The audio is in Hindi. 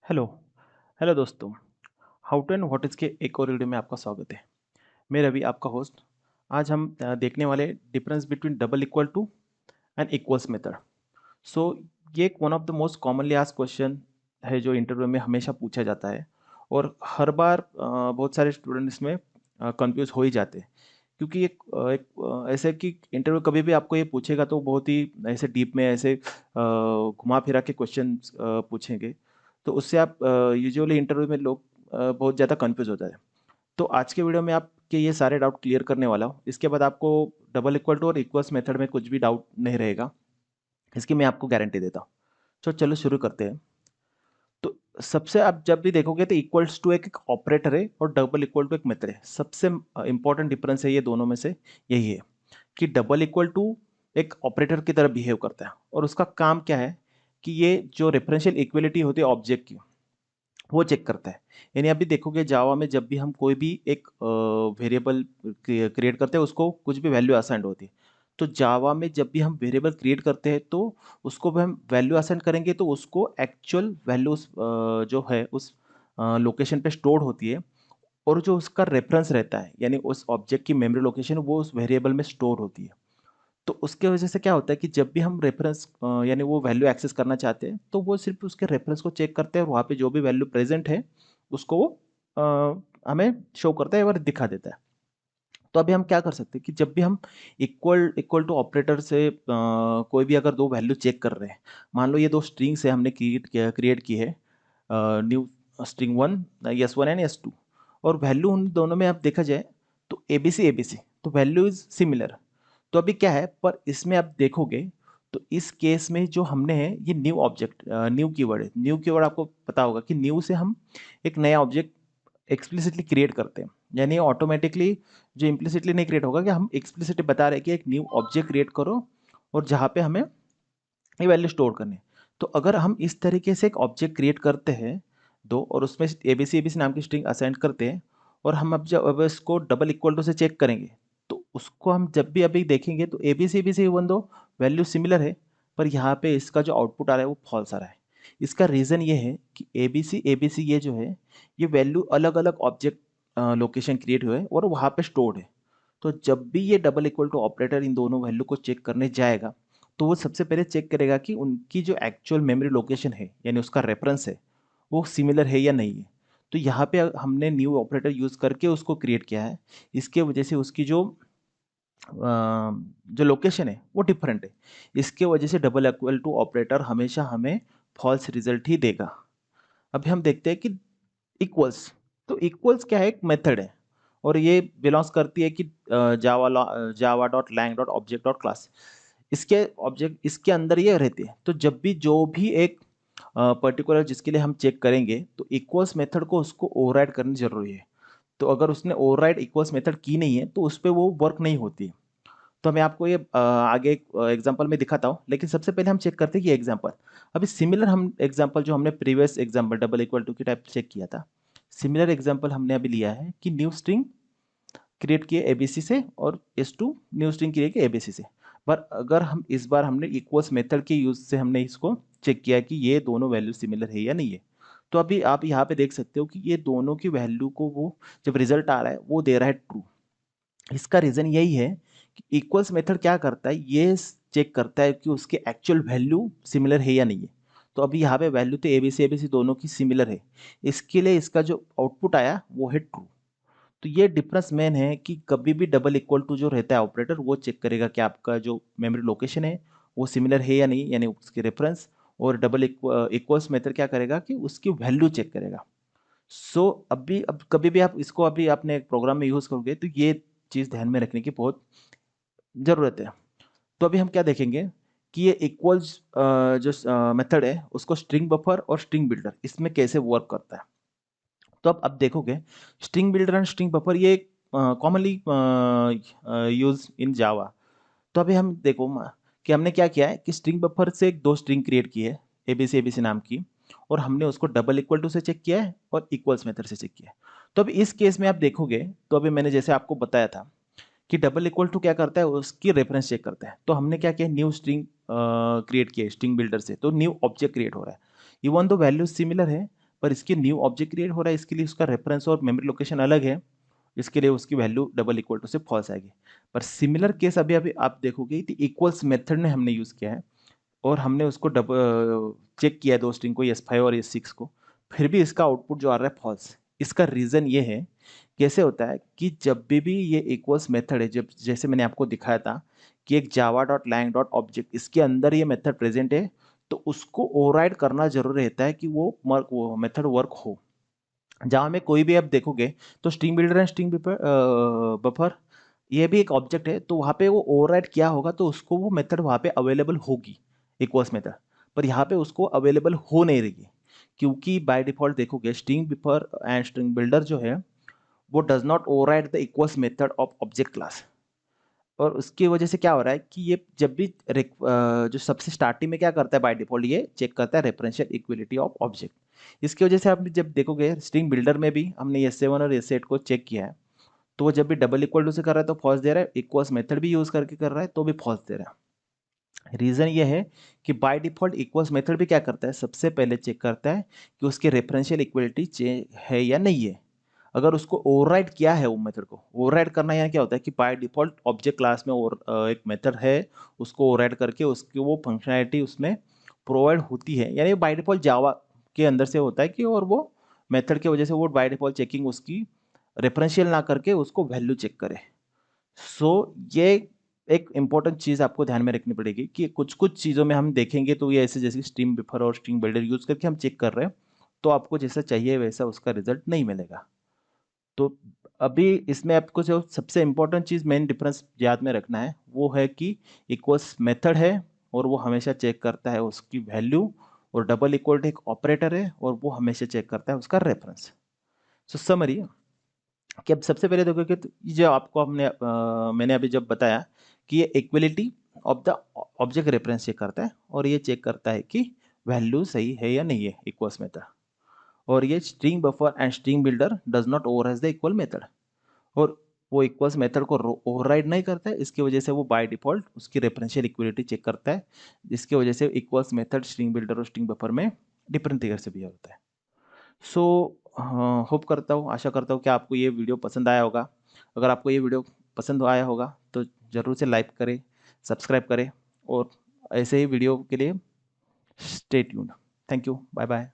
हेलो हेलो दोस्तों। How to and what is के एक और वीडियो में आपका स्वागत है। मैं रवि आपका होस्ट। आज हम देखने वाले difference between double equal to and equals method. So ये एक one of the most commonly asked question है जो इंटरव्यू में हमेशा पूछा जाता है और हर बार बहुत सारे स्टूडेंट इसमें कंफ्यूज हो ही जाते हैं क्योंकि ऐसे कि इंटरव्यू कभी भी आपको ये पूछेगा तो बहुत ही ऐसे डीप में ऐसे घुमा फिरा के क्वेश्चन पूछेंगे। तो उससे आप यूजुअली इंटरव्यू में लोग बहुत ज़्यादा कंफ्यूज हो जाते हैं। तो आज के वीडियो में आपके ये सारे डाउट क्लियर करने वाला हूँ। इसके बाद आपको डबल इक्वल टू और इक्वल्स मेथड में कुछ भी डाउट नहीं रहेगा, इसकी मैं आपको गारंटी देता हूँ। तो चलो शुरू करते हैं। तो सबसे आप जब भी देखोगे तो इक्वल्स टू एक ऑपरेटर है और डबल इक्वल टू एक मेथड है। सबसे इंपॉर्टेंट डिफरेंस है ये दोनों में से यही है कि डबल इक्वल टू एक ऑपरेटर की तरह बिहेव करता है और उसका काम क्या है कि ये जो रेफरेंशियल इक्वलिटी होती है ऑब्जेक्ट की वो चेक करता है। यानी अभी देखोगे जावा में जब भी हम कोई भी एक वेरिएबल क्रिएट करते हैं उसको कुछ भी वैल्यू असाइंड होती है। तो जावा में जब भी हम वेरिएबल क्रिएट करते हैं तो उसको भी हम वैल्यू असाइंड करेंगे तो उसको एक्चुअल वैल्यूज जो है उस लोकेशन पे स्टोर होती है और जो उसका रेफरेंस रहता है यानी उस ऑब्जेक्ट की मेमोरी लोकेशन वो उस वेरिएबल में स्टोर होती है। तो उसके वजह से क्या होता है कि जब भी हम रेफरेंस यानी वो वैल्यू एक्सेस करना चाहते हैं तो वो सिर्फ उसके रेफरेंस को चेक करते हैं और वहाँ पे जो भी वैल्यू प्रेजेंट है उसको वो हमें शो करता है और दिखा देता है। तो अभी हम क्या कर सकते हैं कि जब भी हम इक्वल इक्वल टू ऑपरेटर से कोई भी अगर दो वैल्यू चेक कर रहे हैं, मान लो ये दो स्ट्रिंग्स है हमने क्रिएट की है, new string one S one and S two, और वैल्यू उन दोनों में आप देखा जाए तो एबीसी तो वैल्यू इज सिमिलर। तो अभी क्या है पर इसमें आप देखोगे तो इस केस में जो हमने है ये न्यू ऑब्जेक्ट न्यू कीवर्ड है। न्यू कीवर्ड आपको पता होगा कि न्यू से हम एक नया ऑब्जेक्ट एक्सप्लिसिटली क्रिएट करते हैं, यानी ऑटोमेटिकली जो इम्प्लिसिटली नहीं क्रिएट होगा कि हम एक्सप्लिसिटली बता रहे हैं कि एक न्यू ऑब्जेक्ट क्रिएट करो और जहाँ पे हमें ये वैल्यू स्टोर करनी है। तो अगर हम इस तरीके से एक ऑब्जेक्ट क्रिएट करते हैं दो और उसमें एबीसी नाम की स्ट्रिंग असाइन करते हैं और हम अब इसको डबल इक्वल टू से चेक करेंगे तो उसको हम जब भी अभी देखेंगे तो एबीसी वन दो वैल्यू सिमिलर है पर यहाँ पे इसका जो आउटपुट आ रहा है वो फॉल्स आ रहा है। इसका रीज़न ये है कि एबीसी ये जो है ये वैल्यू अलग अलग ऑब्जेक्ट लोकेशन क्रिएट हुए हैं और वहाँ पे स्टोर्ड है। तो जब भी ये डबल इक्वल टू ऑपरेटर इन दोनों वैल्यू को चेक करने जाएगा तो वो सबसे पहले चेक करेगा कि उनकी जो एक्चुअल मेमोरी लोकेशन है यानी उसका रेफरेंस है वो सिमिलर है या नहीं है। तो यहाँ पे हमने न्यू ऑपरेटर यूज़ करके उसको क्रिएट किया है। इसके वजह से उसकी जो लोकेशन है वो डिफरेंट है। इसके वजह से डबल इक्वल टू ऑपरेटर हमेशा हमें फॉल्स रिजल्ट ही देगा। अभी हम देखते हैं कि इक्वल्स, तो इक्वल्स क्या है एक मेथड है और ये बिलोंग्स करती है कि Java dot lang dot object dot class. इसके ऑब्जेक्ट इसके अंदर ये रहती है। तो जब भी जो भी एक पर्टिकुलर जिसके लिए हम चेक करेंगे तो इक्वल्स मेथड को उसको ओवरराइड करनी जरूरी है। तो अगर उसने ओवरराइड इक्वल्स मेथड की नहीं है तो उस पर वो वर्क नहीं होती है। तो मैं आपको ये आगे एक एग्जांपल में दिखाता हूँ, लेकिन सबसे पहले हम चेक करते हैं कि एग्जांपल। अभी सिमिलर हम एग्जांपल जो हमने previous example double equal to की टाइप चेक किया था, सिमिलर एग्जांपल हमने अभी लिया है कि न्यू स्ट्रिंग क्रिएट किए एबीसी से और S two new string create किए एबीसी से। पर अगर हम इस बार हमने इक्वल्स मेथड के यूज से हमने इसको चेक किया कि ये दोनों वैल्यू सिमिलर है या नहीं है। तो अभी आप यहाँ पे देख सकते हो कि ये दोनों की वैल्यू को वो जब रिजल्ट आ रहा है वो दे रहा है ट्रू। इसका रीजन यही है कि इक्वल्स मेथड क्या करता है ये चेक करता है कि उसके एक्चुअल वैल्यू सिमिलर है या नहीं है। तो अभी यहाँ पे वैल्यू तो एबीसी दोनों की सिमिलर है, इसके लिए इसका जो आउटपुट आया वो है ट्रू। तो ये डिफरेंस मेन है कि कभी भी डबल इक्वल टू जो रहता है ऑपरेटर वो चेक करेगा कि आपका जो मेमोरी लोकेशन है वो सिमिलर है या नहीं यानी उसकी रेफरेंस। और डबल इक्वल्स मेथड क्या करेगा कि उसकी वैल्यू चेक करेगा। सो अभी अब कभी भी आप इसको अभी आपने एक प्रोग्राम में यूज करोगे तो ये चीज़ ध्यान में रखने की बहुत ज़रूरत है। तो अभी हम क्या देखेंगे कि ये इक्वल्स जो मेथड है उसको स्ट्रिंग बफर और स्ट्रिंग बिल्डर इसमें कैसे वर्क करता है। तो अब देखोगे string builder and string buffer ये कॉमनली यूज इन जावा। तो अभी हम देखो कि हमने क्या किया है कि स्ट्रिंग बफर से एक दो स्ट्रिंग क्रिएट की है एबीसी नाम की और हमने उसको डबल इक्वल टू से चेक किया है और इक्वल्स मेथड से चेक किया है। तो अभी इस केस में आप देखोगे तो अभी मैंने जैसे आपको बताया था कि डबल इक्वल टू क्या करता है उसकी रेफरेंस चेक करता है। तो हमने क्या किया न्यू स्ट्रिंग क्रिएट किया स्ट्रिंग बिल्डर से तो न्यू ऑब्जेक्ट क्रिएट हो रहा है। इवन दो वैल्यू सिमिलर है पर इसकी न्यू ऑब्जेक्ट क्रिएट हो रहा है, इसके लिए उसका रेफरेंस और मेमोरी लोकेशन अलग है, इसके लिए उसकी वैल्यू डबल इक्वल टू से फॉल्स आएगी। पर सिमिलर केस अभी अभी आप देखोगे कि इक्वल्स मेथड में हमने यूज़ किया है और हमने उसको चेक किया है दो स्ट्रिंग को, S5 और S6 को, फिर भी इसका आउटपुट जो आ रहा है फॉल्स। इसका रीज़न ये है, कैसे होता है कि जब भी ये इक्वल्स मेथड है, जब जैसे मैंने आपको दिखाया था कि एक java.lang.object इसके अंदर ये मेथड प्रेजेंट है, तो उसको ओवरराइड करना जरूरी रहता है कि वो मेथड वर्क हो। जहाँ में कोई भी आप देखोगे तो string builder and string buffer ये भी एक ऑब्जेक्ट है, तो वहाँ पे वो ओवरराइड किया होगा तो उसको वो मेथड वहाँ पे अवेलेबल होगी, इक्वल्स मेथड। पर यहाँ पे उसको अवेलेबल हो नहीं रही है, क्योंकि बाय डिफॉल्ट देखोगे string buffer and string builder जो है वो does not override the equals method of object class. और उसकी वजह से क्या हो रहा है कि ये जब भी जो सबसे स्टार्टिंग में क्या करता है बाय डिफॉल्ट, ये चेक करता है रेफरेंशियल इक्वलिटी ऑफ ऑब्जेक्ट। इसकी वजह से आप जब देखोगे स्ट्रिंग बिल्डर में भी हमने S7 और S8 को चेक किया है, तो वो जब भी डबल इक्वल टू से कर रहा है तो फॉल्स दे रहा है, इक्वल्स मेथड भी यूज करके कर रहा है तो भी फॉल्स दे रहा है। रीजन ये है कि बाय डिफॉल्ट इक्वल्स मेथड भी क्या करता है, सबसे पहले चेक करता है कि उसकी रेफरेंशियल इक्वलिटी है या नहीं है। अगर उसको ओवरराइड किया है वो मेथड को, ओवरराइड करना यहाँ क्या होता है कि बाय डिफॉल्ट ऑब्जेक्ट क्लास में एक मेथड है, उसको ओवरराइड करके उसकी वो फंक्शनैलिटी उसमें प्रोवाइड होती है, यानी बाय डिफॉल्ट जावा के अंदर से होता है कि, और वो मेथड की वजह से वो बाय डिफॉल्ट चेकिंग उसकी रेफरेंशियल ना करके उसको वैल्यू चेक करे। सो ये एक इंपॉर्टेंट चीज़ आपको ध्यान में रखनी पड़ेगी कि कुछ कुछ चीज़ों में हम देखेंगे तो ये ऐसे जैसे स्ट्रिंग बफर और स्ट्रिंग बिल्डर यूज करके हम चेक कर रहे हैं, तो आपको जैसा चाहिए वैसा उसका रिजल्ट नहीं मिलेगा। तो अभी इसमें आपको जो सबसे इम्पोर्टेंट चीज़ मेन डिफरेंस याद में रखना है वो है कि इक्वल्स मेथड है और वो हमेशा चेक करता है उसकी वैल्यू, और डबल इक्वल एक ऑपरेटर है और वो हमेशा चेक करता है उसका रेफरेंस। सो समरी कि अब सबसे पहले देखो कि ये जो आपको मैंने अभी जब बताया कि ये equality of the object reference check करता है और ये चेक करता है कि वैल्यू सही है या नहीं है इक्वल्स मेथड। और ये string buffer and string builder does not override the equal method, और वो इक्वल्स मेथड को ओवरराइड नहीं करता है, इसकी वजह से वो बाय डिफॉल्ट उसकी रेफरेंशियल इक्वलिटी चेक करता है, जिसकी वजह से इक्वल्स मेथड स्ट्रिंग बिल्डर और स्ट्रिंग बफर में डिफरेंट तरीके से बिहेव होता है। सो होप करता हूँ, आशा करता हूँ कि आपको ये वीडियो पसंद आया होगा। अगर आपको ये वीडियो पसंद आया होगा तो ज़रूर से लाइक करें, सब्सक्राइब करें, और ऐसे ही वीडियो के लिए stay tuned. Thank you, bye bye.